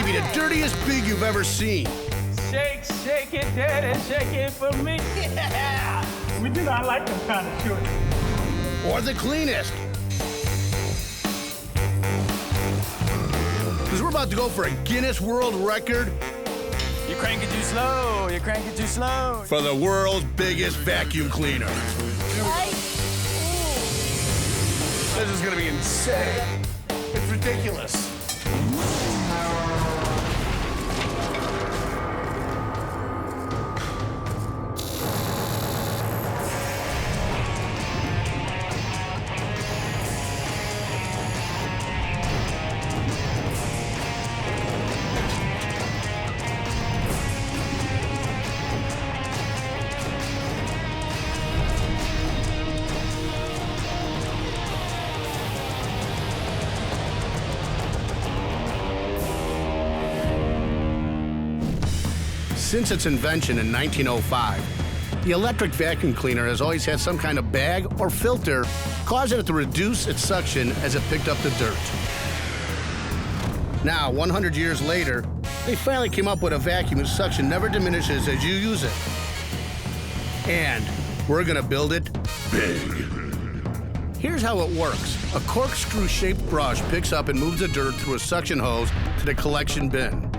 may be the dirtiest pig you've ever seen. Shake, shake it, daddy, shake it for me. Yeah! We do not like them kind of children. Or the cleanest. Because we're about to go for a Guinness World Record. You crank it too slow, you crank it too slow. For the world's biggest vacuum cleaner. This is gonna be insane. It's ridiculous. Since its invention in 1905, the electric vacuum cleaner has always had some kind of bag or filter causing it to reduce its suction as it picked up the dirt. Now, 100 years later, they finally came up with a vacuum whose suction never diminishes as you use it. And we're gonna build it big. Here's how it works. A corkscrew-shaped brush picks up and moves the dirt through a suction hose to the collection bin.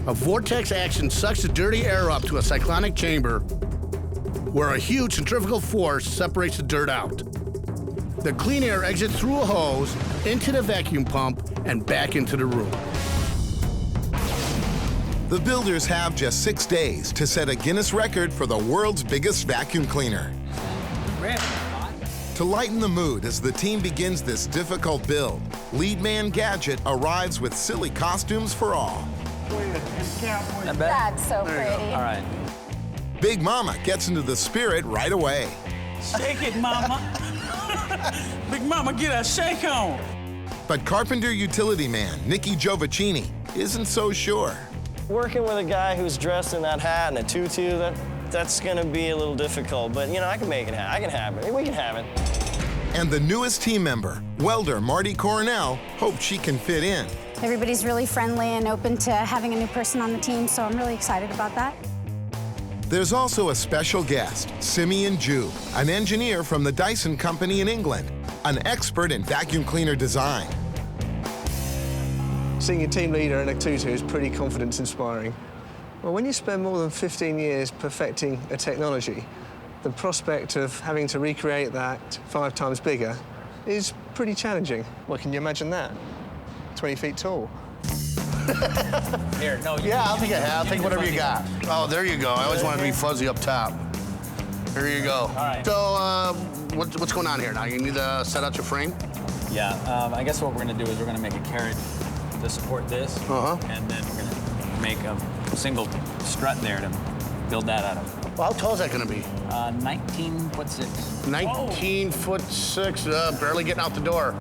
A vortex action sucks the dirty air up to a cyclonic chamber where a huge centrifugal force separates the dirt out. The clean air exits through a hose, into the vacuum pump, and back into the room. The builders have just 6 days to set a Guinness record for the world's biggest vacuum cleaner. To lighten the mood as the team begins this difficult build, lead man Gadget arrives with silly costumes for all. Not bad? That's so pretty. All right. Big Mama gets into the spirit right away. Shake it, mama. Big mama, get a shake on. But carpenter utility man Nicky Giovacchini isn't so sure. Working with a guy who's dressed in that hat and a tutu, that's gonna be a little difficult, but you know, I can make it happen. I can have it. We can have it. And the newest team member, welder Marty Coronel, hopes she can fit in. Everybody's really friendly and open to having a new person on the team, so I'm really excited about that. There's also a special guest, Simeon Jube, an engineer from the Dyson Company in England, an expert in vacuum cleaner design. Seeing your team leader in a tutu is pretty confidence-inspiring. Well, when you spend more than 15 years perfecting a technology, the prospect of having to recreate that 5 times bigger is pretty challenging. Well, can you imagine that? 20 feet tall. Here, no. Yeah, I'll take a hat. I'll take whatever you got. Oh, there you go. I always wanted to be fuzzy up top. Here you go. All right. So, what's going on here now? You need to set out your frame? Yeah, I guess what we're gonna do is we're gonna make a carrot to support this. And then we're gonna make a single strut there to build that out of. Well, how tall is that gonna be? 19'6". 19'6", barely getting out the door.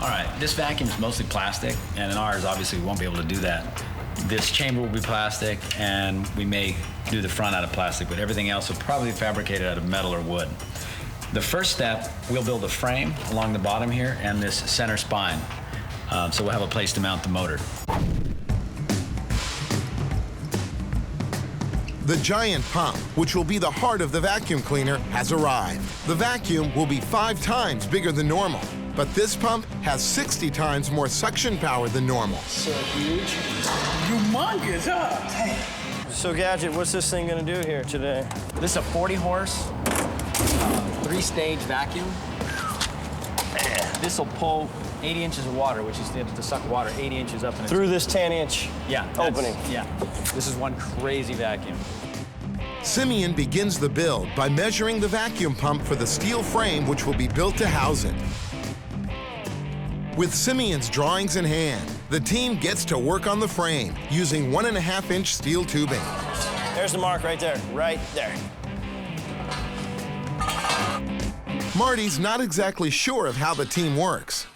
All right, this vacuum is mostly plastic, and in ours, obviously, we won't be able to do that. This chamber will be plastic, and we may do the front out of plastic, but everything else will probably be fabricated out of metal or wood. The first step, we'll build a frame along the bottom here and this center spine, so we'll have a place to mount the motor. The giant pump, which will be the heart of the vacuum cleaner, has arrived. The vacuum will be 5 times bigger than normal, but this pump has 60 times more suction power than normal. So huge. Humongous, huh? So Gadget, what's this thing gonna do here today? This is a 40-horse, 3-stage vacuum. This will pull 80 inches of water, which is to suck water 80 inches up. And Through this 10-inch opening. Yeah, this is one crazy vacuum. Simeon begins the build by measuring the vacuum pump for the steel frame which will be built to house it. With Simeon's drawings in hand, the team gets to work on the frame using 1.5-inch steel tubing. There's the mark right there, right there. Marty's not exactly sure of how the team works.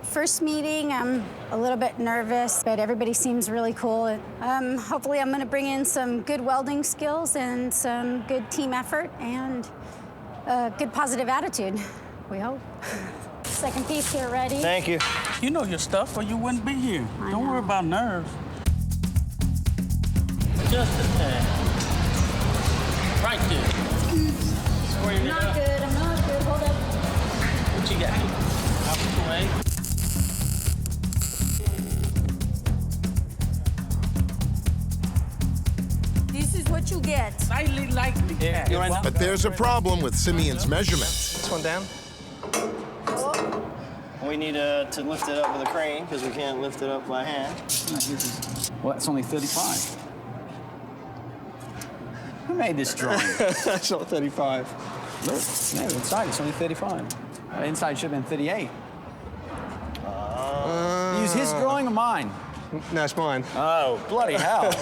First meeting, I'm a little bit nervous, but everybody seems really cool. Hopefully I'm gonna bring in some good welding skills and some good team effort and a good positive attitude, we hope. second piece here ready. Thank you. You know your stuff or you wouldn't be here. I Don't know. worry about nerves. Just a tad. Right there. Squaring I'm it not up. good, I'm not good. Hold up. What you got? Out the way. This is what you get. Slightly like the cat. You want But there's a problem with Simeon's measurements. This one down. We need to lift it up with a crane because we can't lift it up by hand. Well, that's only 35. Who made this drawing? That's not 35. Look, no, inside it's only 35. Inside should have been 38. Use his drawing or mine? No, it's mine. Oh, bloody hell.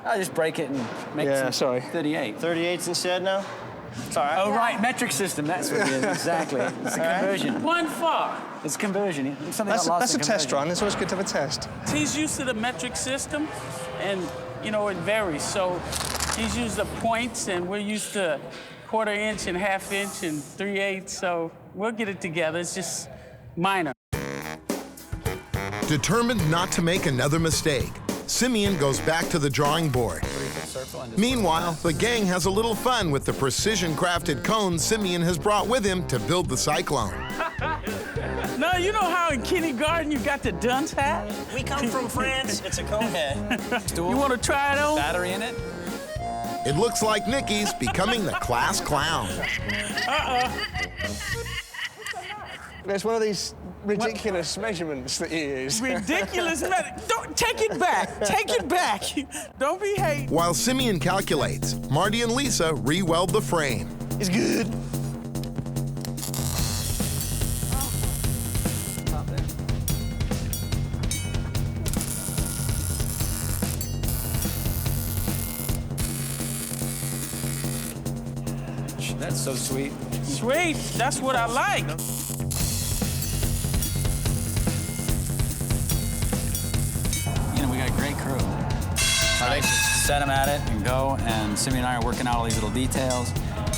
I'll just break it and make Yeah, it sorry. 38. 38s instead now? It's all right. Oh, right, metric system, that's what it is, exactly. It's a conversion. One far. It's a conversion. Something That's, got lost that's a in test conversion. run. It's always good to have a test. He's used to the metric system, and you know it varies. So he's used the points, and we're used to 1/4 inch and 1/2 inch and 3/8. So we'll get it together. It's just minor. Determined not to make another mistake, Simeon goes back to the drawing board. Meanwhile, the gang has a little fun with the precision-crafted cones Simeon has brought with him to build the Cyclone. No, you know how in kindergarten you got the dunce hat? We come from France. It's a cone head. You want to try it on? Battery in it? It looks like Nikki's becoming the class clown. There's one of these ridiculous measurements that you use. Ridiculous. Don't take it back. Take it back. Don't be hating. While Simeon calculates, Marty and Lisa re-weld the frame. It's good. That's so sweet. Sweet. That's what I like. You know, we got a great crew. I just set him at it and go, and Simeon and I are working out all these little details.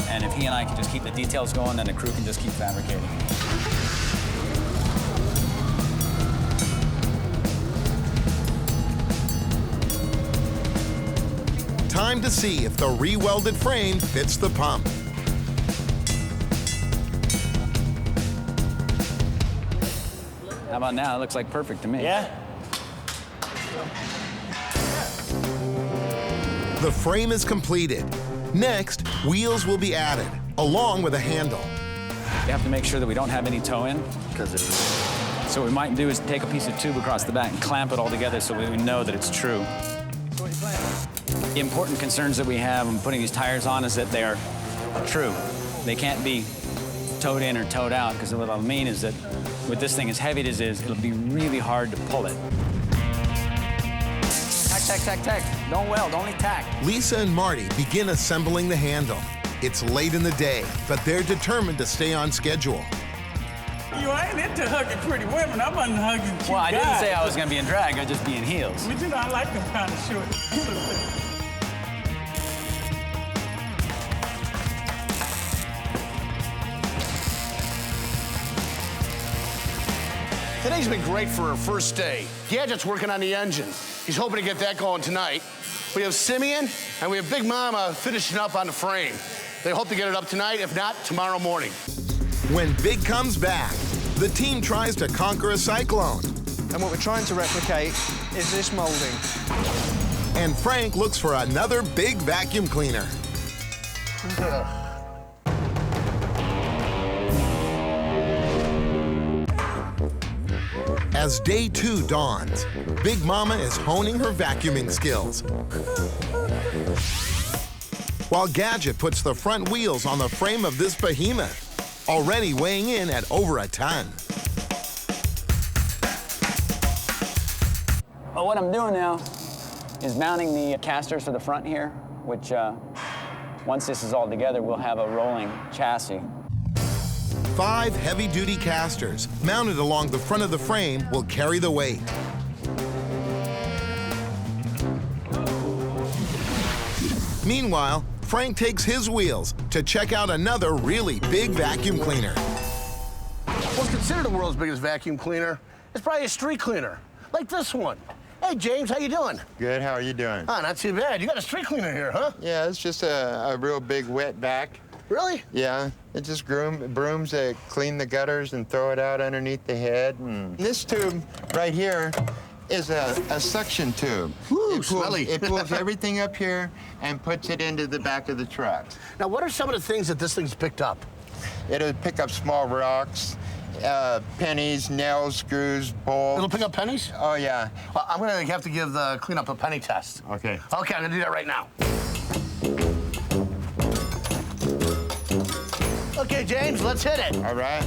And if he and I can just keep the details going, then the crew can just keep fabricating. Time to see if the re-welded frame fits the pump. How about now? It looks like perfect to me. Yeah? The frame is completed. Next, wheels will be added, along with a handle. We have to make sure that we don't have any toe in. So what we might do is take a piece of tube across the back and clamp it all together so we know that it's true. The important concerns that we have when putting these tires on is that they are true. They can't be towed in or towed out, because what I'll mean is that with this thing as heavy as it is, it'll be really hard to pull it. Tack, tack, tack, tack. Don't weld, only tack. Lisa and Marty begin assembling the handle. It's late in the day, but they're determined to stay on schedule. You ain't into hugging pretty women. I'm into hugging cute Well, I didn't guys. say I was going to be in drag. I'd just be in heels. But you know, I like them kind of short. Today's been great for our first day. Gadget's working on the engine. He's hoping to get that going tonight. We have Simeon and we have Big Mama finishing up on the frame. They hope to get it up tonight, if not, tomorrow morning. When Big comes back, the team tries to conquer a cyclone. And what we're trying to replicate is this molding. And Frank looks for another big vacuum cleaner. As day 2 dawns, Big Mama is honing her vacuuming skills. While Gadget puts the front wheels on the frame of this behemoth, already weighing in at over a ton. Well, what I'm doing now is mounting the casters for the front here, which once this is all together, we'll have a rolling chassis. 5 heavy-duty casters mounted along the front of the frame will carry the weight. Meanwhile, Frank takes his wheels to check out another really big vacuum cleaner. considered the world's biggest vacuum cleaner. It's probably a street cleaner, like this one. Hey, James, how you doing? Good, how are you doing? Oh, not too bad. You got a street cleaner here, huh? Yeah, it's just a real big wet vac. Really? Yeah, it just brooms that clean the gutters and throw it out underneath the head. And this tube right here is a suction tube. Woo, smelly. It pulls everything up here and puts it into the back of the truck. Now, what are some of the things that this thing's picked up? It'll pick up small rocks, pennies, nails, screws, bolts. It'll pick up pennies? Oh, yeah. Well, I'm gonna have to give the cleanup a penny test. Okay. Okay, I'm gonna do that right now. Okay, James, let's hit it. All right.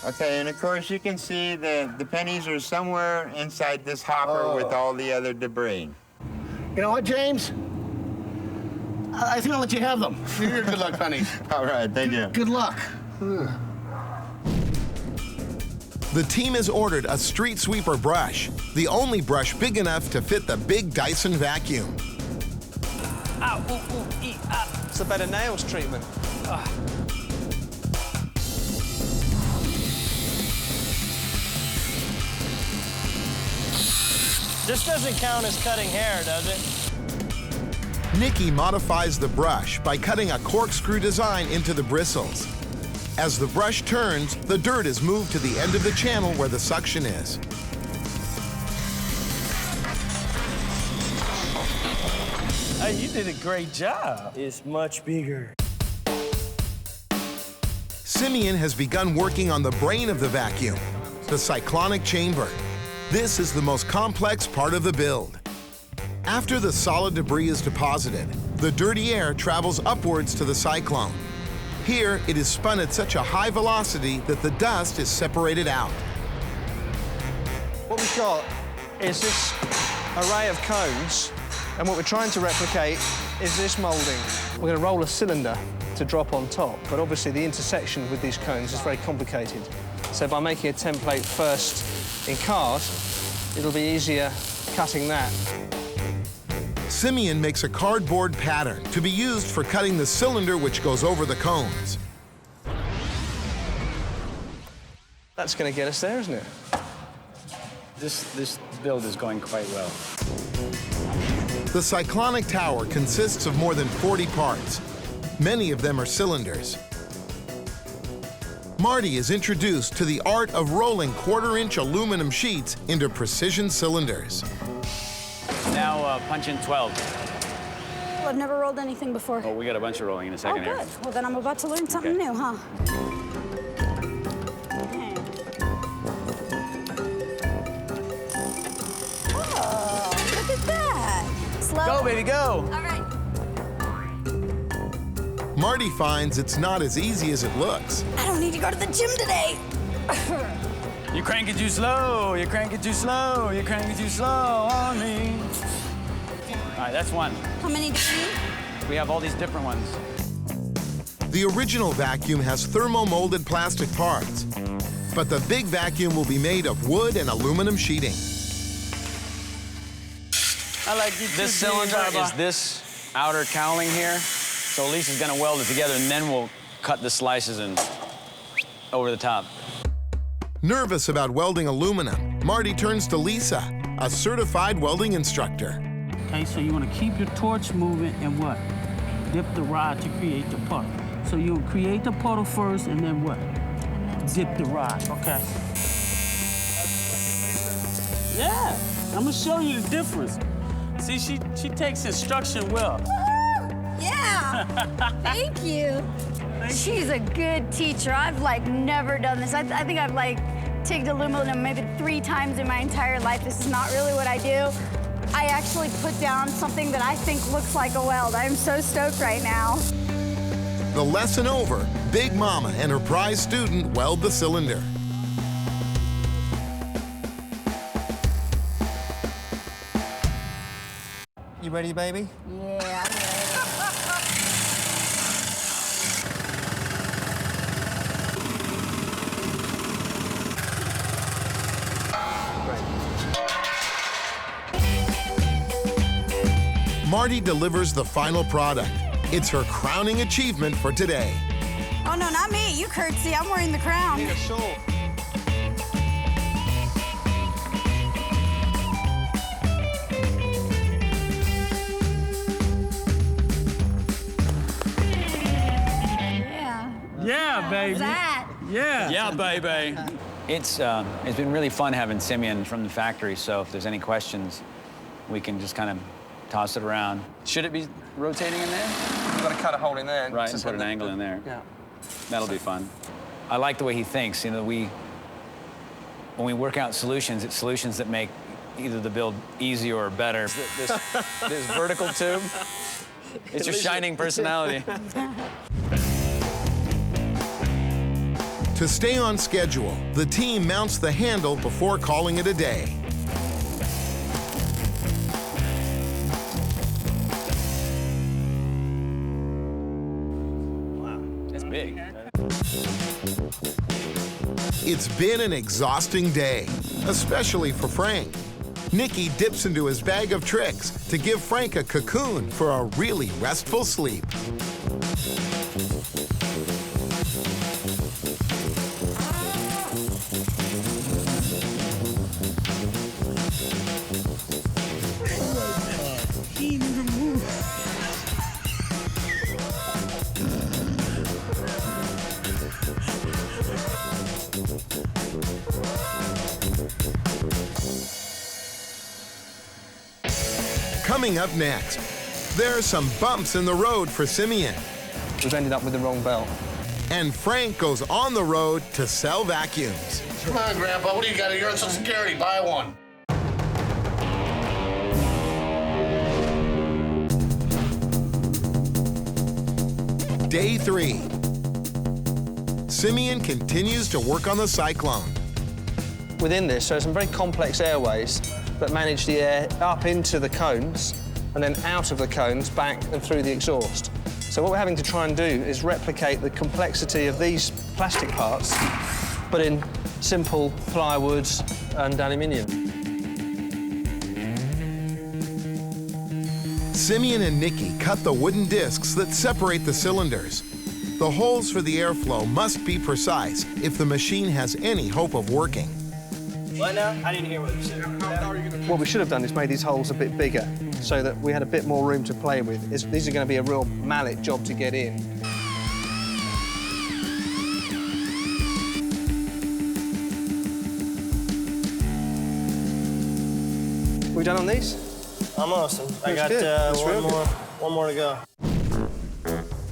Okay, and of course you can see the pennies are somewhere inside this hopper with all the other debris. You know what, James? I think I'll let you have them. You're good luck, pennies. All right, thank you. Good luck. The team has ordered a street sweeper brush, the only brush big enough to fit the big Dyson vacuum. Ow, ooh, ooh, ee, ah. It's a better nails treatment. This doesn't count as cutting hair, does it? Nikki modifies the brush by cutting a corkscrew design into the bristles. As the brush turns, the dirt is moved to the end of the channel where the suction is. Hey, you did a great job. It's much bigger. Simeon has begun working on the brain of the vacuum, the cyclonic chamber. This is the most complex part of the build. After the solid debris is deposited, the dirty air travels upwards to the cyclone. Here, it is spun at such a high velocity that the dust is separated out. What we've got is this array of cones, and what we're trying to replicate is this moulding. We're going to roll a cylinder to drop on top, but obviously the intersection with these cones is very complicated. So by making a template first in card, it'll be easier cutting that. Simeon makes a cardboard pattern to be used for cutting the cylinder which goes over the cones. That's going to get us there, isn't it? This build is going quite well. The Cyclonic tower consists of more than 40 parts. Many of them are cylinders. Marty is introduced to the art of rolling quarter-inch aluminum sheets into precision cylinders. Now punch in 12. Well, I've never rolled anything before. Oh, we got a bunch of rolling in a second good. here. Well, then I'm about to learn something new, huh? Okay. Oh, look at that. Slow. Go, baby, go. All right. Marty finds it's not as easy as it looks. I don't need to go to the gym today. You crank it too slow. You crank it too slow. You crank it too slow on me. All right, that's one. How many do you need? We have all these different ones. The original vacuum has thermo-molded plastic parts, but the big vacuum will be made of wood and aluminum sheeting. I like you. This cylinder is this outer cowling here. So Lisa's gonna weld it together, and then we'll cut the slices and over the top. Nervous about welding aluminum, Marty turns to Lisa, a certified welding instructor. Okay, so you want to keep your torch moving and what? Dip the rod to create the puddle. So you'll create the puddle first and then what? Dip the rod, okay. Yeah, I'm gonna show you the difference. See, she takes instruction well. Yeah, thank you. She's a good teacher. I've never done this. I think I've TIGged aluminum maybe 3 times in my entire life. This is not really what I do. I actually put down something that I think looks like a weld. I'm so stoked right now. The lesson over, Big Mama and her prize student weld the cylinder. You ready, baby? Yeah, I'm ready. Marty delivers the final product. It's her crowning achievement for today. Oh, no, not me. You curtsy. I'm wearing the crown. Need a shawl. Yeah. Yeah, baby. That. Yeah. Yeah, baby. It's been really fun having Simeon from the factory, so if there's any questions, we can just kind of toss it around. Should it be rotating in there? You've got to cut a hole in there. Right, and put an angle in there. Yeah. That'll be fun. I like the way he thinks. You know, when we work out solutions, it's solutions that make either the build easier or better. This vertical tube, it's your shining personality. To stay on schedule, the team mounts the handle before calling it a day. Wow, that's big. It's been an exhausting day, especially for Frank. Nicky dips into his bag of tricks to give Frank a cocoon for a really restful sleep. Coming up next, there are some bumps in the road for Simeon. We've ended up with the wrong belt. And Frank goes on the road to sell vacuums. Come on, Grandpa, what do you got? You're on Social Security. Buy one. Day 3. Simeon continues to work on the Cyclone. Within this, there are some very complex airways that manage the air up into the cones and then out of the cones, back and through the exhaust. So what we're having to try and do is replicate the complexity of these plastic parts, but in simple plywoods and aluminium. Simeon and Nicky cut the wooden discs that separate the cylinders. The holes for the airflow must be precise if the machine has any hope of working. What now? I didn't hear what you said. What we should have done is made these holes a bit bigger so that we had a bit more room to play with. These are going to be a real mallet job to get in. We done on these? Almost. I got good. That's real good. one more to go.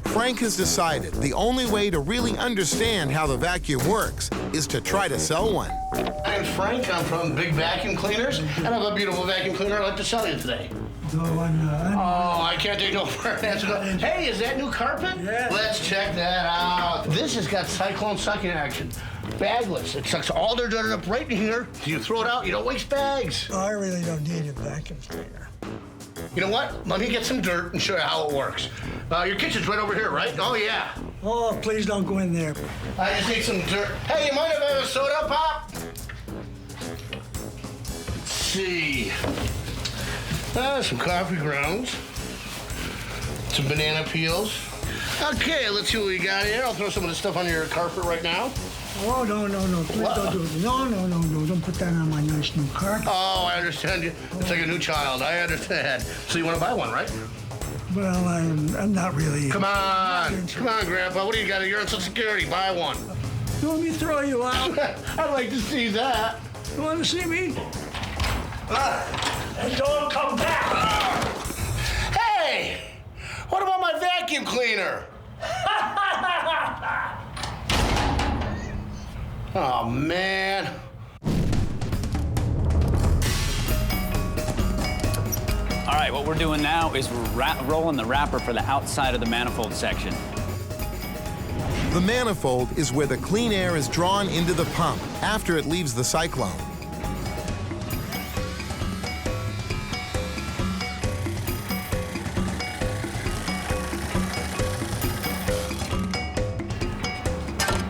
Frank has decided the only way to really understand how the vacuum works is to try to sell one. My name's Frank. I'm from Big Vacuum Cleaners, and I have a beautiful vacuum cleaner I'd like to sell you today. Oh, I can't take no for an answer. Hey, is that new carpet? Yeah. Let's check that out. This has got cyclone sucking action. Bagless. It sucks all their dirt up right in here. You throw it out, you don't waste bags. I really don't need a vacuum cleaner. You know what? Let me get some dirt and show you how it works. Your kitchen's right over here, right? Oh, yeah. Oh, please don't go in there. I just need some dirt. Hey, you mind if I have a soda pop? Let's see. Some coffee grounds. Some banana peels. Okay, let's see what we got here. I'll throw some of this stuff on your carpet right now. Oh, no, please don't do it. No, don't put that on my nice new carpet. Oh, I understand you. It's like a new child. I understand. So you want to buy one, right? Well, I'm not really. Come on, Grandpa. What do you got? You're on Social Security. Buy one. You want me to throw you out? I'd like to see that. You want to see me? And don't come back. Hey, what about my vacuum cleaner? Oh, man. All right, what we're doing now is we're rolling the wrapper for the outside of the manifold section. The manifold is where the clean air is drawn into the pump after it leaves the Cyclone.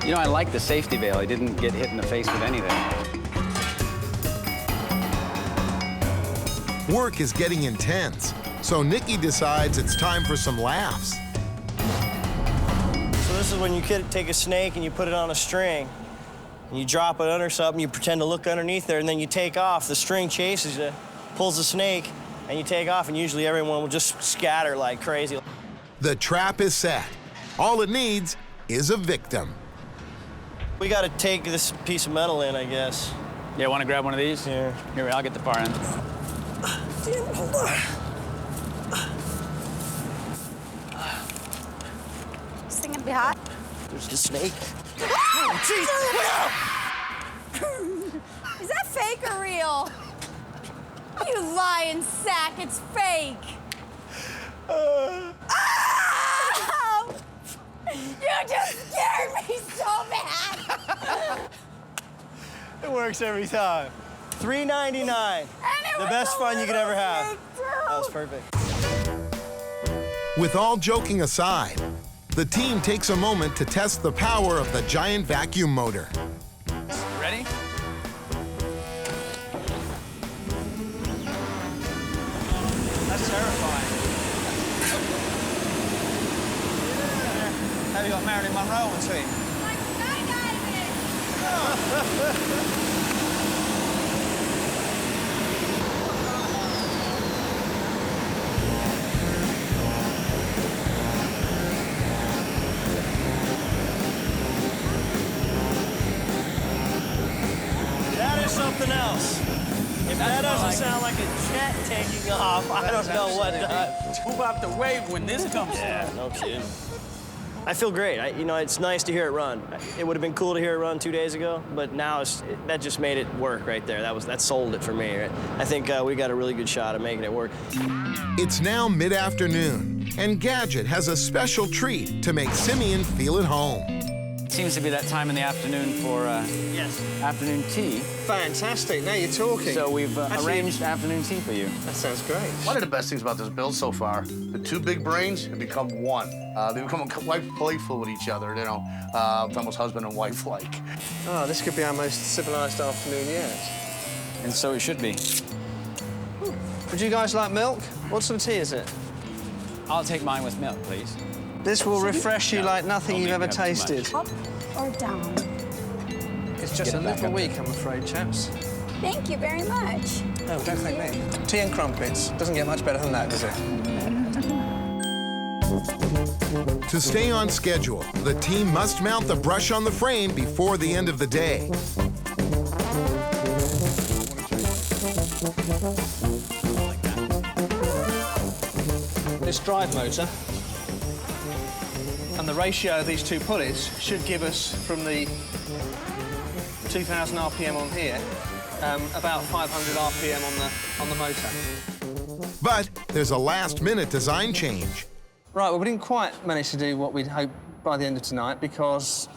You know, I like the safety veil. I didn't get hit in the face with anything. Work is getting intense. So Nikki decides it's time for some laughs. So this is when you take a snake and you put it on a string, and you drop it under something, you pretend to look underneath there, and then you take off. The string chases you, pulls the snake, and you take off, and usually everyone will just scatter like crazy. The trap is set. All it needs is a victim. We got to take this piece of metal in, I guess. Yeah, want to grab one of these? Yeah. Here, I'll get the far end. Damn it, hold on. This thing gonna be hot? There's the snake. Oh, is that fake or real? You lying sack, it's fake. Oh! You just scared me so bad. It works every time. $3.99. The best fun you could ever have. That was perfect. With all joking aside, the team takes a moment to test the power of the giant vacuum motor. Ready? That's terrifying. Have you got Marilyn Monroe on team? Like skydiving. That is something else. If that doesn't sound like a jet taking off, I don't know what does. Move out the way when this comes through. No kidding. I feel great. It's nice to hear it run. It would have been cool to hear it run 2 days ago, but now that just made it work right there. That sold it for me. Right? I think we got a really good shot at making it work. It's now mid-afternoon, and Gadget has a special treat to make Simeon feel at home. Seems to be that time in the afternoon for Yes. afternoon tea. Fantastic. Now you're talking. So we've Actually, arranged afternoon tea for you. That sounds great. One of the best things about this build so far, the two big brains have become one. They become quite playful with each other, you know, almost husband and wife-like. Oh, this could be our most civilized afternoon yet. And so it should be. Would you guys like milk? What sort of tea is it? I'll take mine with milk, please. This will refresh you like nothing Don't you've make ever me have too tasted. Up or down? It's just a little weak, I'm afraid, chaps. Thank you very much. No, don't thank me. Tea and crumpets. Doesn't get much better than that, does it? To stay on schedule, the team must mount the brush on the frame before the end of the day. This drive motor and the ratio of these two pulleys should give us, from the 2,000 RPM on here, about 500 RPM on the motor. But there's a last-minute design change. Right, well, we didn't quite manage to do what we'd hoped by the end of tonight because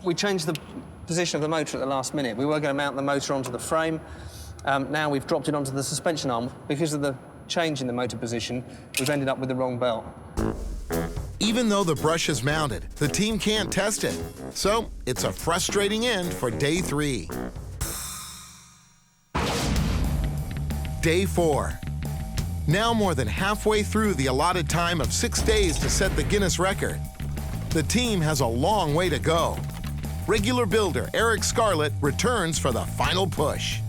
we changed the position of the motor at the last minute. We were going to mount the motor onto the frame. Now we've dropped it onto the suspension arm. Because of the change in the motor position, we've ended up with the wrong belt. Even though the brush is mounted, the team can't test it. So it's a frustrating end for day 3. Day 4. Now more than halfway through the allotted time of 6 days to set the Guinness record. The team has a long way to go. Regular builder Eric Scarlett returns for the final push.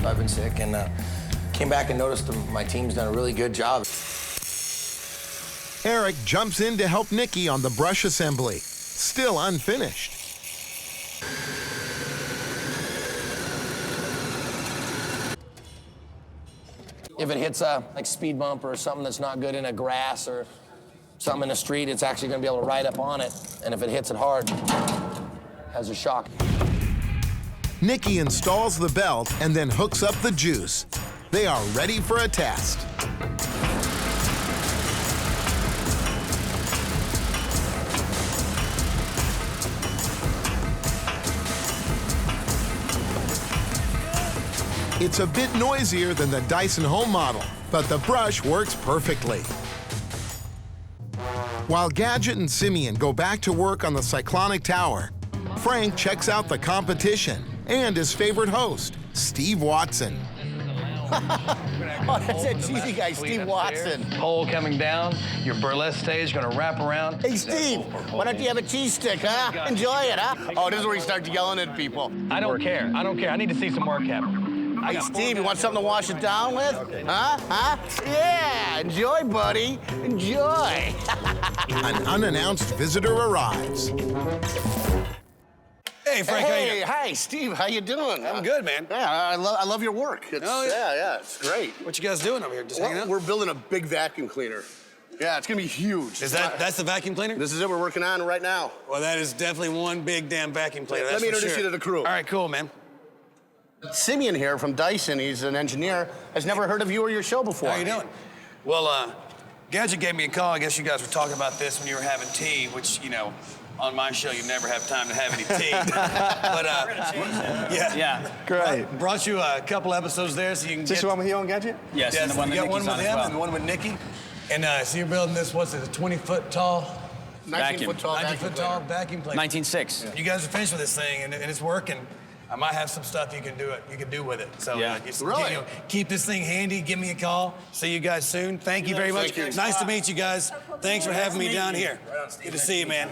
I've been sick and came back and noticed my team's done a really good job. Eric jumps in to help Nikki on the brush assembly, still unfinished. If it hits a speed bump or something that's not good in a grass or something in the street, it's actually going to be able to ride up on it. And if it hits it hard, it has a shock. Nikki installs the belt and then hooks up the juice. They are ready for a test. It's a bit noisier than the Dyson Home model, but the brush works perfectly. While Gadget and Simeon go back to work on the Cyclonic Tower, Frank checks out the competition and his favorite host, Steve Watson. Oh, that's that cheesy guy, Steve Watson. Pole coming down, your burlesque stage is gonna wrap around. Hey, Steve, why don't you have a cheese stick, huh? Enjoy it, huh? Oh, this is where he starts yelling at people. I don't care. I need to see some work happen. Hey, Steve, you want something to wash it down with? Huh? Huh? Yeah, enjoy, buddy. Enjoy. An unannounced visitor arrives. Hey, Frank, how you Hey, hi, Steve. How you doing? I'm good, man. Yeah, I love your work. It's, Oh, yeah. yeah, it's great. What you guys doing over here? Just hanging out? We're building a big vacuum cleaner. Yeah, it's gonna be huge. That's the vacuum cleaner? This is it we're working on right now. Well, that is definitely one big damn vacuum cleaner. Let me introduce you to the crew. All right, cool, man. Simeon here from Dyson, he's an engineer, has never heard of you or your show before. How you doing? Well, Gadget gave me a call. I guess you guys were talking about this when you were having tea, which, you know, on my show, you never have time to have any tea. But, yeah. Great. Brought you a couple episodes there so you can Is this the one with you on Gadget? Yes, Yeah, and the so one you that got one Nikki's with on him as well. and one with Nikki. And so you're building this, what's it, a 20-foot tall? 19-foot tall 19-foot tall vacuum cleaner. 19.6. You guys are finished with this thing, and it's working. I might have some stuff you can do with it. So Yeah. Really? Keep this thing handy. Give me a call. See you guys soon. Thank you very much. Thank you. Nice to meet you guys. Thanks for having me down here. Good to see you, man.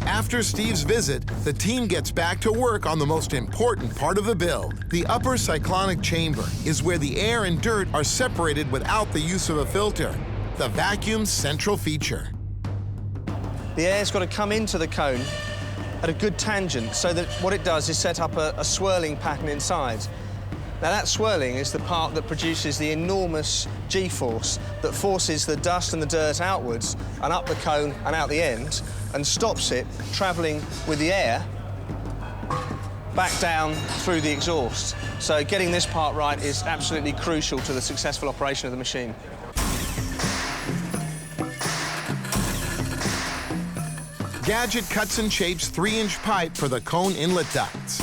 After Steve's visit, the team gets back to work on the most important part of the build. The upper cyclonic chamber is where the air and dirt are separated without the use of a filter, the vacuum's central feature. The air's got to come into the cone at a good tangent so that what it does is set up a swirling pattern inside. Now that swirling is the part that produces the enormous G-force that forces the dust and the dirt outwards and up the cone and out the end and stops it travelling with the air back down through the exhaust. So getting this part right is absolutely crucial to the successful operation of the machine. Gadget cuts and shapes 3-inch pipe for the cone inlet ducts.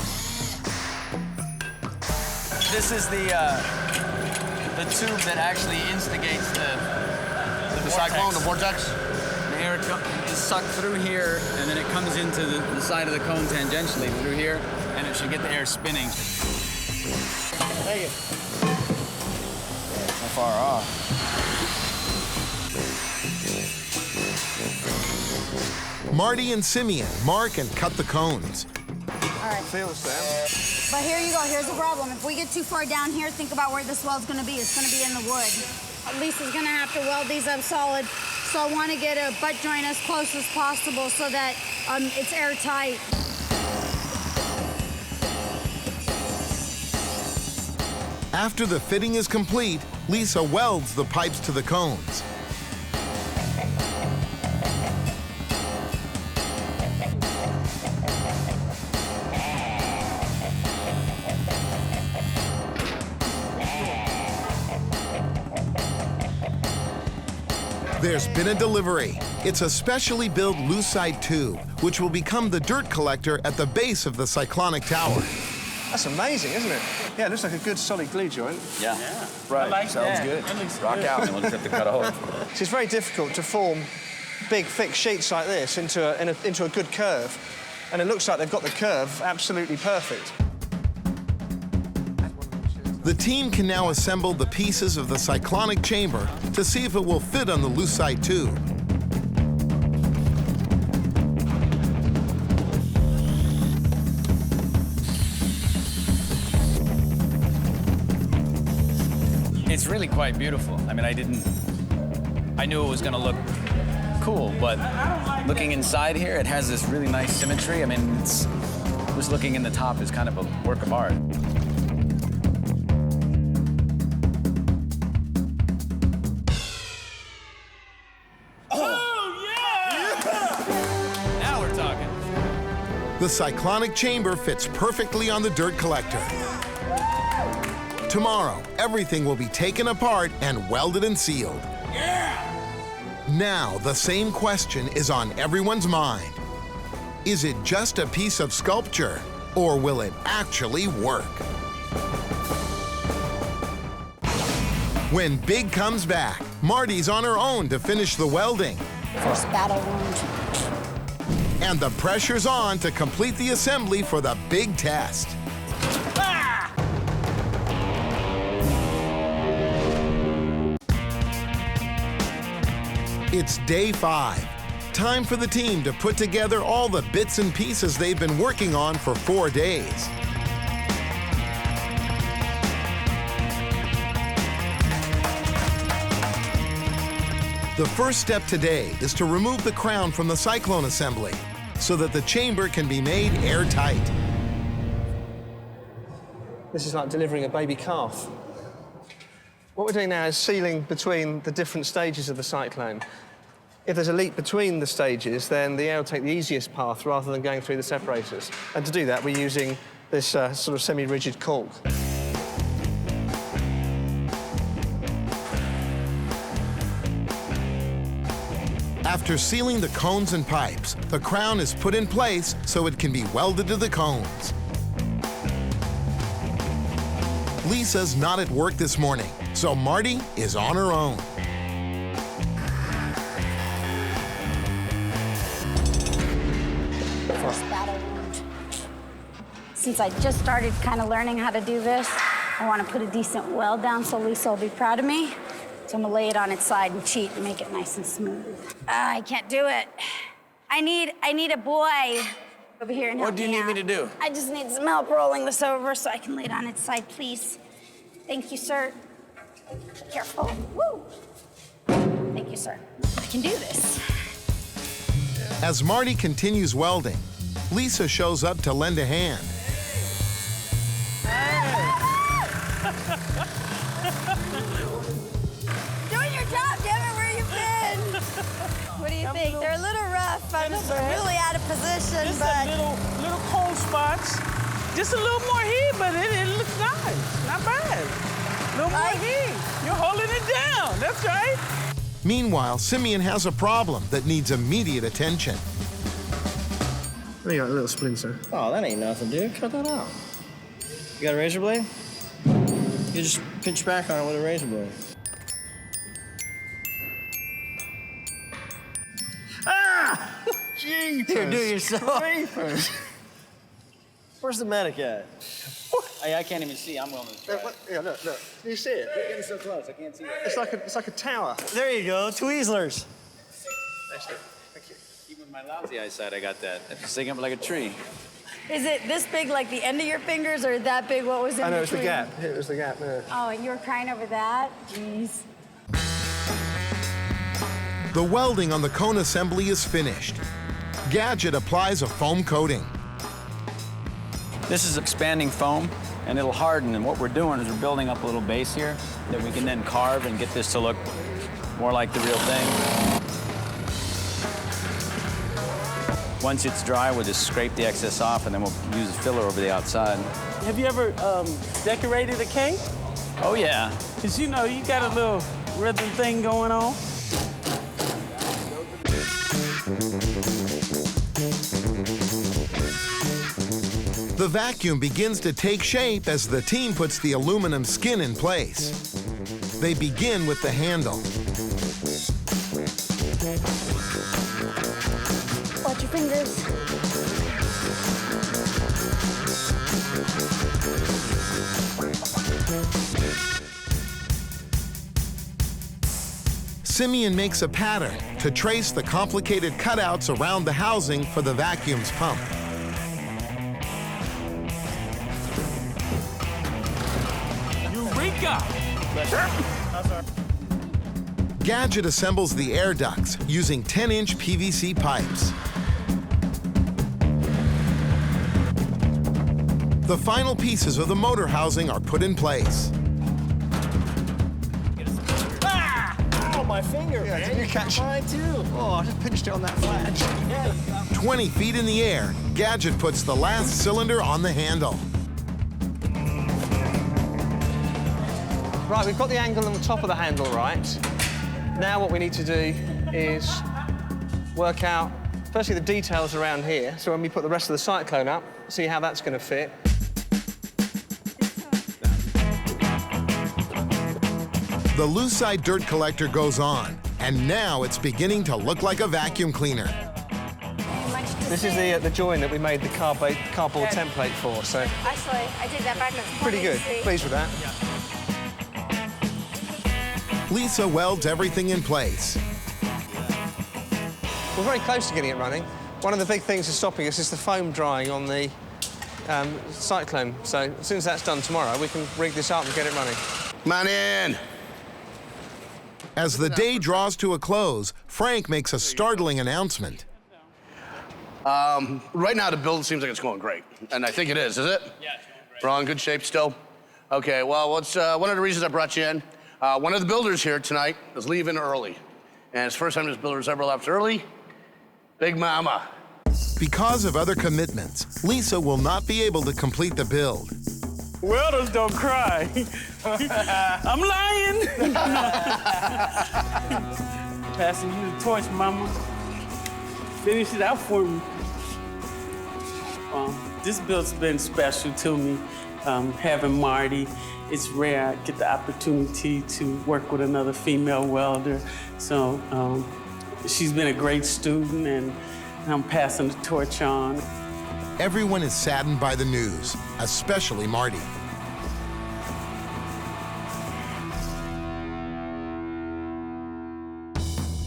This is the tube that actually instigates the cyclone, the vortex? The air is sucked through here, and then it comes into the side of the cone tangentially through here, and it should get the air spinning. Hey. How far off? Marty and Simeon mark and cut the cones. All right. Feels, Sam. But here you go. Here's the problem. If we get too far down here, think about where this weld's going to be. It's going to be in the wood. Lisa's going to have to weld these up solid. So I want to get a butt joint as close as possible so that it's airtight. After the fitting is complete, Lisa welds the pipes to the cones. There's been a delivery. It's a specially built lucite tube, which will become the dirt collector at the base of the Cyclonic tower. That's amazing, isn't it? Yeah, it looks like a good solid glue joint. Yeah. Right. I like Sounds that. good. That looks Rock good. out, and we'll just have to cut a hole. So it's very difficult to form big, thick sheets like this into a good curve. And it looks like they've got the curve absolutely perfect. The team can now assemble the pieces of the cyclonic chamber to see if it will fit on the lucite tube. It's really quite beautiful. I mean, I knew it was gonna look cool, but looking inside here, it has this really nice symmetry. I mean, just looking in the top is kind of a work of art. Now we're talking. The cyclonic chamber fits perfectly on the dirt collector. Tomorrow, everything will be taken apart and welded and sealed. Now, the same question is on everyone's mind. Is it just a piece of sculpture, or will it actually work? When Big comes back, Marty's on her own to finish the welding. First battle wound. And the pressure's on to complete the assembly for the big test. It's day 5. Time for the team to put together all the bits and pieces they've been working on for 4 days. The first step today is to remove the crown from the Cyclone assembly so that the chamber can be made airtight. This is like delivering a baby calf. What we're doing now is sealing between the different stages of the cyclone. If there's a leak between the stages, then the air will take the easiest path rather than going through the separators. And to do that, we're using this sort of semi-rigid caulk. After sealing the cones and pipes, the crown is put in place so it can be welded to the cones. Lisa's not at work this morning, so Marty is on her own. First battle wound. Since I just started kind of learning how to do this, I want to put a decent weld down so Lisa will be proud of me. So I'm gonna lay it on its side and cheat and make it nice and smooth. I can't do it. I need a boy over here and help me out. What do you need me to do? I just need some help rolling this over so I can lay it on its side, please. Thank you, sir. Careful. Woo! Thank you, sir. I can do this. As Marty continues welding, Lisa shows up to lend a hand. Doing your job, damn it, where you been? What do you think? They're a little rough. I'm just really out of position, Just but... little cold spots. Just a little more heat, but it looks nice. Not bad. A little more heat. You're holding it down. That's right. Meanwhile, Simeon has a problem that needs immediate attention. There you go, a little splinter. Oh, that ain't nothing, dude. Cut that out. You got a razor blade? You just pinch back on it with a razor blade. Ah! Jeez. Dude, do it yourself. Where's the medic at? I can't even see. I'm willing to try. Yeah, look. Can you see it? You're getting so close. I can't see it. It's like a tower. There you go, Tweezlers. Excellent. Thank you. Even with my lousy eyesight, I got that. It's sticking up like a tree. Is it this big, like the end of your fingers, or that big, what was in I know, it's the between? gap. It was the gap there. Oh, and you were crying over that? Jeez. The welding on the cone assembly is finished. Gadget applies a foam coating. This is expanding foam, and it'll harden. And what we're doing is we're building up a little base here that we can then carve and get this to look more like the real thing. Once it's dry, we'll just scrape the excess off, and then we'll use a filler over the outside. Have you ever decorated a cake? Oh, yeah. Because, you know, you got a little rhythm thing going on. The vacuum begins to take shape as the team puts the aluminum skin in place. They begin with the handle. Watch your fingers. Simeon makes a pattern to trace the complicated cutouts around the housing for the vacuum's pump. Eureka! Gadget assembles the air ducts using 10-inch PVC pipes. The final pieces of the motor housing are put in place. Ah! Oh, my finger, Yeah, man. did you catch it? Mine, too. Oh, I just pinched it on that flange. 20 feet in the air, Gadget puts the last cylinder on the handle. Right, we've got the angle on the top of the handle right. Now what we need to do is work out, firstly, the details around here. So when we put the rest of the Cyclone up, see how that's going to fit. The loose side dirt collector goes on, and now it's beginning to look like a vacuum cleaner. This is the join that we made the cardboard template for, so Actually, I take that back. That's pretty good. Pleased with that. Lisa welds everything in place. We're very close to getting it running. One of the big things that's stopping us is the foam drying on the Cyclone. So as soon as that's done tomorrow, we can rig this up and get it running. Come on in. As the day draws to a close, Frank makes a startling announcement. Right now, the build seems like it's going great. And I think it is it? Yeah, it's going great. We're all in good shape still? Okay, well, what's one of the reasons I brought you in? One of the builders here tonight is leaving early. And it's the first time this builder's ever left early. Big Mama. Because of other commitments, Lisa will not be able to complete the build. Welders don't cry. I'm lying. Passing you the torch, Mama. Finish it out for me. This build's been special to me. Having Marty, it's rare I get the opportunity to work with another female welder. So she's been a great student, and I'm passing the torch on. Everyone is saddened by the news, especially Marty.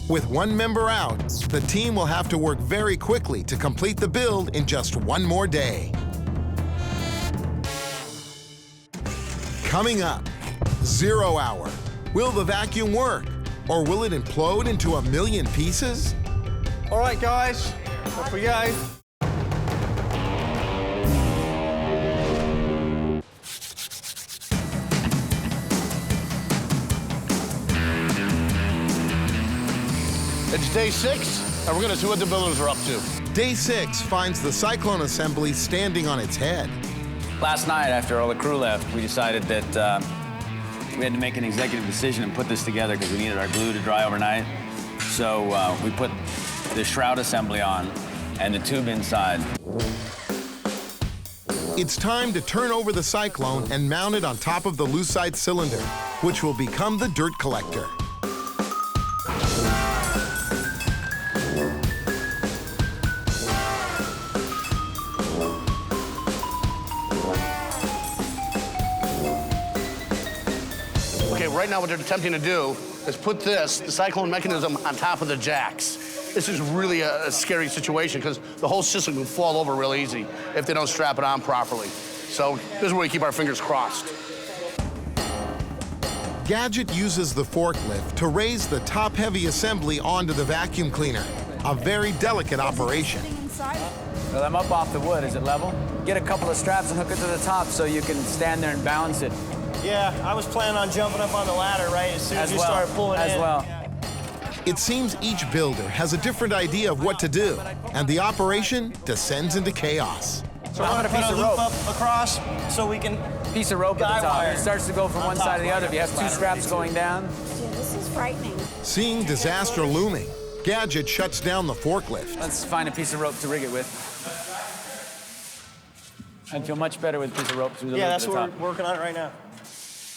With one member out, the team will have to work very quickly to complete the build in just one more day. Coming up, 0 hour. Will the vacuum work, or will it implode into a million pieces? All right, guys, off we go. It's day 6, and we're gonna see what the builders are up to. Day 6 finds the Cyclone assembly standing on its head. Last night, after all the crew left, we decided that we had to make an executive decision and put this together because we needed our glue to dry overnight. So we put the shroud assembly on and the tube inside. It's time to turn over the Cyclone and mount it on top of the Lucite cylinder, which will become the dirt collector. Okay, right now what they're attempting to do is put the Cyclone mechanism on top of the jacks. This is really a scary situation because the whole system can fall over real easy if they don't strap it on properly. So this is where we keep our fingers crossed. Gadget uses the forklift to raise the top-heavy assembly onto the vacuum cleaner, a very delicate operation. Well, I'm up off the wood. Is it level? Get a couple of straps and hook it to the top so you can stand there and balance it. Yeah, I was planning on jumping up on the ladder right as soon as you start pulling in. As well. It seems each builder has a different idea of what to do, and the operation descends into chaos. So I'm gonna put a loop up across so we can piece of rope at the top. It starts to go from one side to the other. If you have 2 straps going down. Dude, this is frightening. Seeing disaster looming, Gadget shuts down the forklift. Let's find a piece of rope to rig it with. I'd feel much better with a piece of rope through the loop at the top. Yeah, that's what we're working on it right now.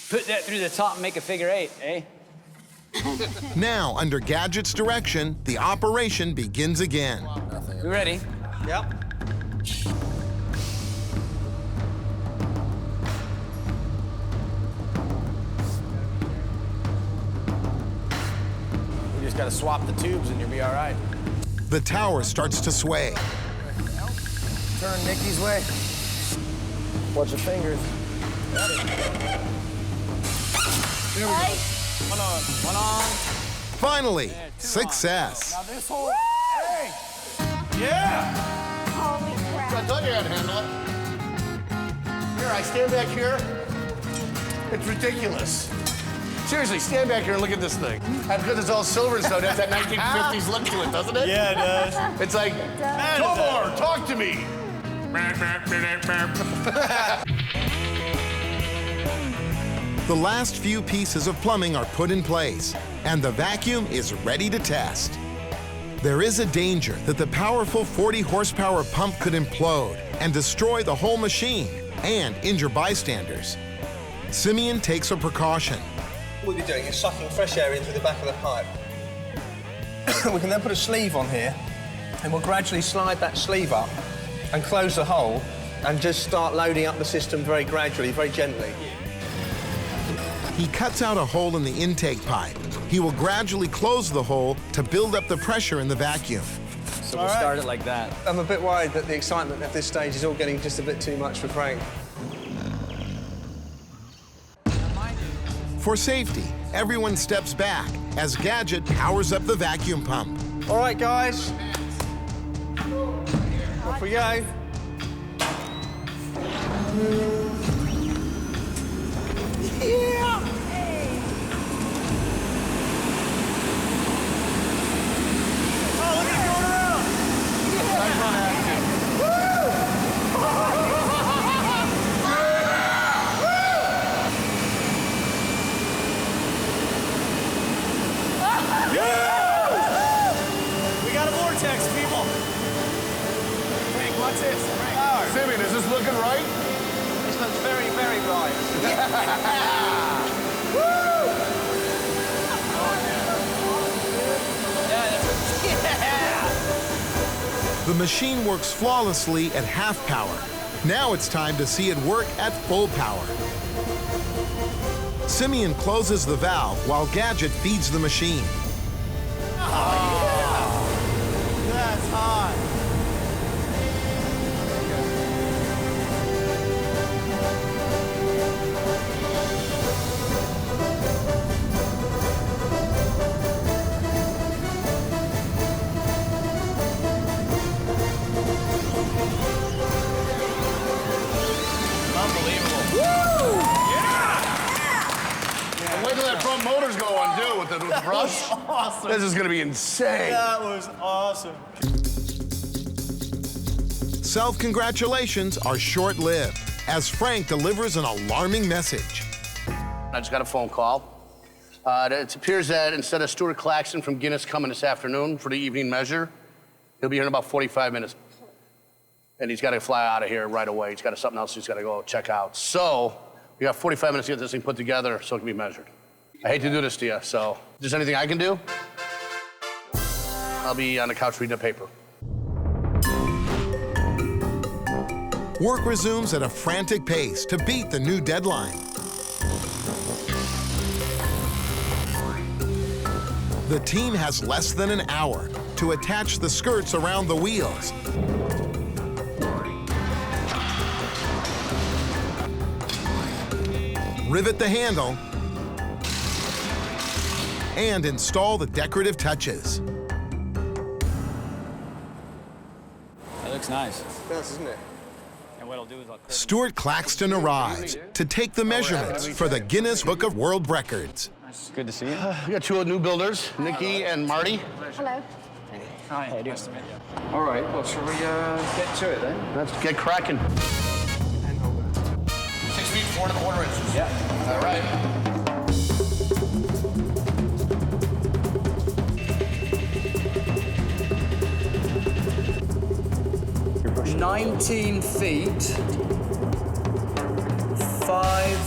Put that through the top and make a figure 8, eh? Now, under Gadget's direction, the operation begins again. You ready? Yep. We just gotta swap the tubes and you'll be all right. The tower starts to sway. Turn Nikki's way. Watch your fingers. There we go. One on. One on. Finally, success. Now this whole. Hey! Yeah! Holy crap. I thought you had to handle it. Here, I stand back here. It's ridiculous. Seriously, stand back here and look at this thing. And because it's all silver and stuff, it has that 1950s look to it, doesn't it? Yeah, it does. It's like, Tobor, talk to me. The last few pieces of plumbing are put in place, and the vacuum is ready to test. There is a danger that the powerful 40 horsepower pump could implode and destroy the whole machine and injure bystanders. Simeon takes a precaution. What you're doing is sucking fresh air in through the back of the pipe. We can then put a sleeve on here, and we'll gradually slide that sleeve up and close the hole and just start loading up the system very gradually, very gently. He cuts out a hole in the intake pipe. He will gradually close the hole to build up the pressure in the vacuum. So we'll start it like that. I'm a bit worried that the excitement at this stage is all getting just a bit too much for Frank. For safety, everyone steps back as Gadget powers up the vacuum pump. All right, guys. Off we go. Yeah! Oh, look at it going around! We got a vortex, people. Frank, watch this. Frank. Simeon, is this looking right? This looks very, very right. The machine works flawlessly at half power. Now it's time to see it work at full power. Simeon closes the valve while Gadget feeds the machine. That's hot. Wait till that front motor's going, too, with the brush. Awesome. This is going to be insane. That was awesome. Self-congratulations are short-lived as Frank delivers an alarming message. I just got a phone call. It appears that instead of Stuart Claxton from Guinness coming this afternoon for the evening measure, he'll be here in about 45 minutes. And he's got to fly out of here right away. He's got something else he's got to go check out. So we got 45 minutes to get this thing put together so it can be measured. I hate to do this to you, so if there's anything I can do, I'll be on the couch reading the paper. Work resumes at a frantic pace to beat the new deadline. The team has less than an hour to attach the skirts around the wheels. Rivet the handle and install the decorative touches. That looks nice. Nice, isn't it? And what I'll do is I'll... Stuart Claxton arrives to take the measurements for the Guinness Book of World Records. Good to see you. We got two new builders, Nikki and Marty. Hello. Hi, how you doing? Nice to meet you. All right, well, shall we get to it then? Let's get cracking. 6 feet, 4 1/4 inches. Yeah. All right. 19 feet, 5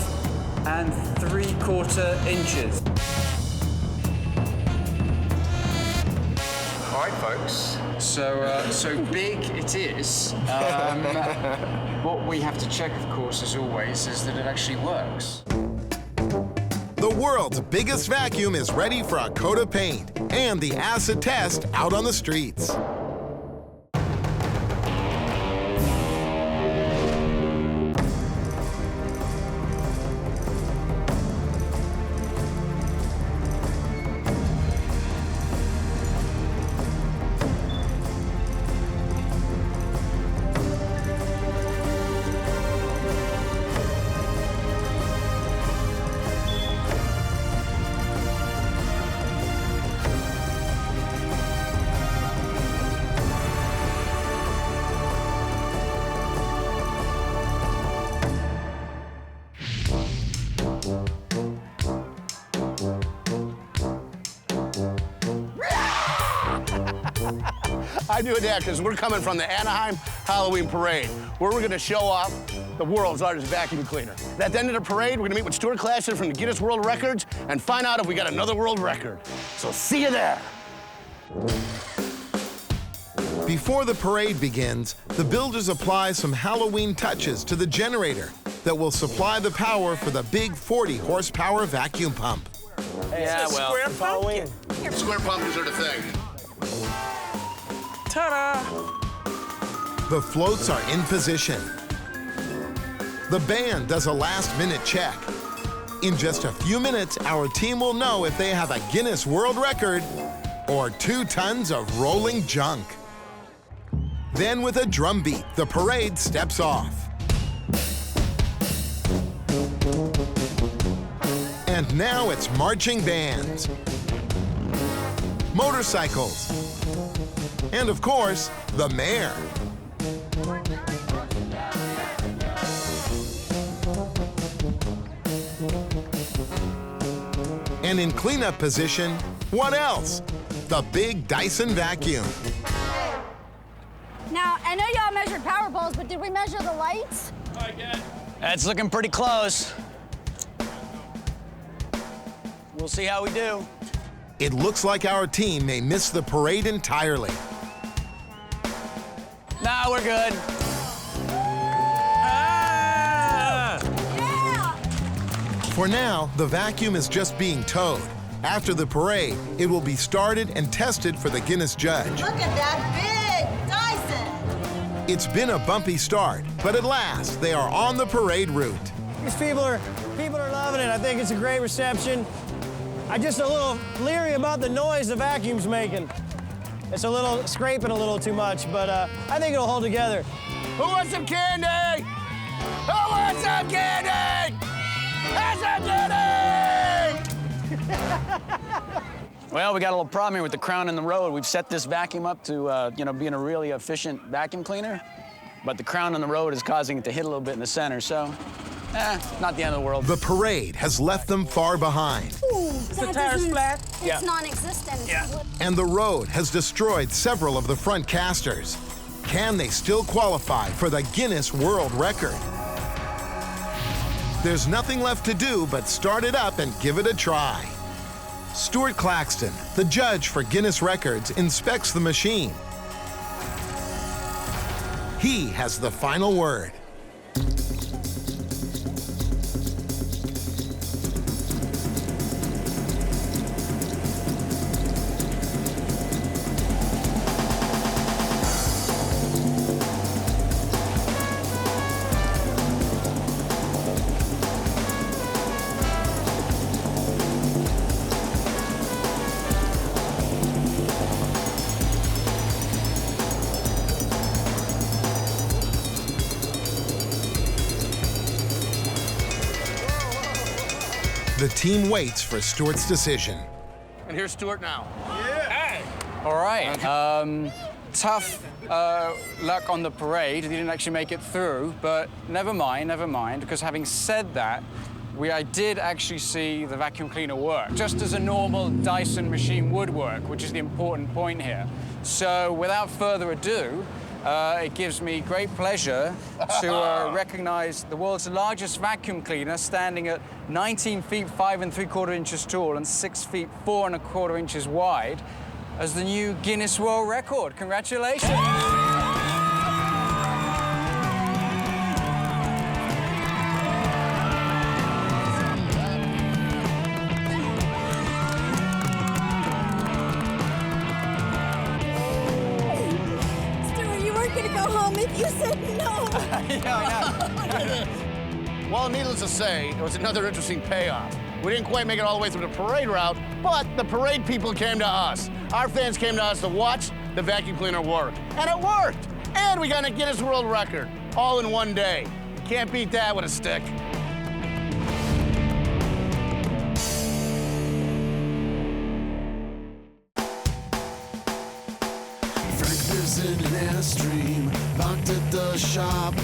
3/4 inches. All right, folks. So big it is. What we have to check, of course, as always, is that it actually works. The world's biggest vacuum is ready for a coat of paint and the acid test out on the streets. I do that because we're coming from the Anaheim Halloween Parade, where we're going to show off the world's largest vacuum cleaner. At the end of the parade, we're going to meet with Stuart Claxton from the Guinness World Records and find out if we got another world record. So see you there. Before the parade begins, the builders apply some Halloween touches to the generator that will supply the power for the big 40-horsepower vacuum pump. Hey, yeah, well, Square pumpkins are the thing. Ta-da! The floats are in position. The band does a last-minute check. In just a few minutes, our team will know if they have a Guinness World Record or 2 tons of rolling junk. Then with a drum beat, the parade steps off. And now it's marching bands, motorcycles, and of course, the mayor. And in cleanup position, what else? The big Dyson vacuum. Now, I know y'all measured power poles, but did we measure the lights? That's looking pretty close. We'll see how we do. It looks like our team may miss the parade entirely. Nah, we're good. For now, the vacuum is just being towed. After the parade, it will be started and tested for the Guinness judge. Look at that big Dyson! It's been a bumpy start, but at last, they are on the parade route. These people are loving it. I think it's a great reception. I'm just a little leery about the noise the vacuum's making. It's a little scraping a little too much, but I think it'll hold together. Who wants some candy? Who wants some candy? Have some candy! Well, we got a little problem here with the crown in the road. We've set this vacuum up to, being a really efficient vacuum cleaner, but the crown in the road is causing it to hit a little bit in the center, so, not the end of the world. The parade has left them far behind. Ooh, The tire splat? It's non-existent. Yeah. And the road has destroyed several of the front casters. Can they still qualify for the Guinness World Record? There's nothing left to do but start it up and give it a try. Stuart Claxton, the judge for Guinness Records, inspects the machine. He has the final word. The team waits for Stuart's decision. And here's Stuart now. All right. Tough luck on the parade. He didn't actually make it through, but never mind, because having said that, I did actually see the vacuum cleaner work, just as a normal Dyson machine would work, which is the important point here. So without further ado, it gives me great pleasure to recognize the world's largest vacuum cleaner, standing at 19 feet 5 3/4 inches tall and 6 feet 4 1/4 inches wide, as the new Guinness World Record. Congratulations! If you said no. Well, needless to say, it was another interesting payoff. We didn't quite make it all the way through the parade route, but the parade people came to us. Our fans came to us to watch the vacuum cleaner work. And it worked! And we got a Guinness World Record, all in one day. Can't beat that with a stick. In an airstream, locked at the shop.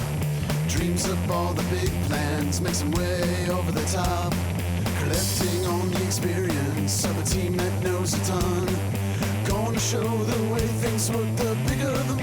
Dreams up all the big plans, makes him way over the top. Collecting on the experience of a team that knows a ton. Gonna show the way things work, the bigger the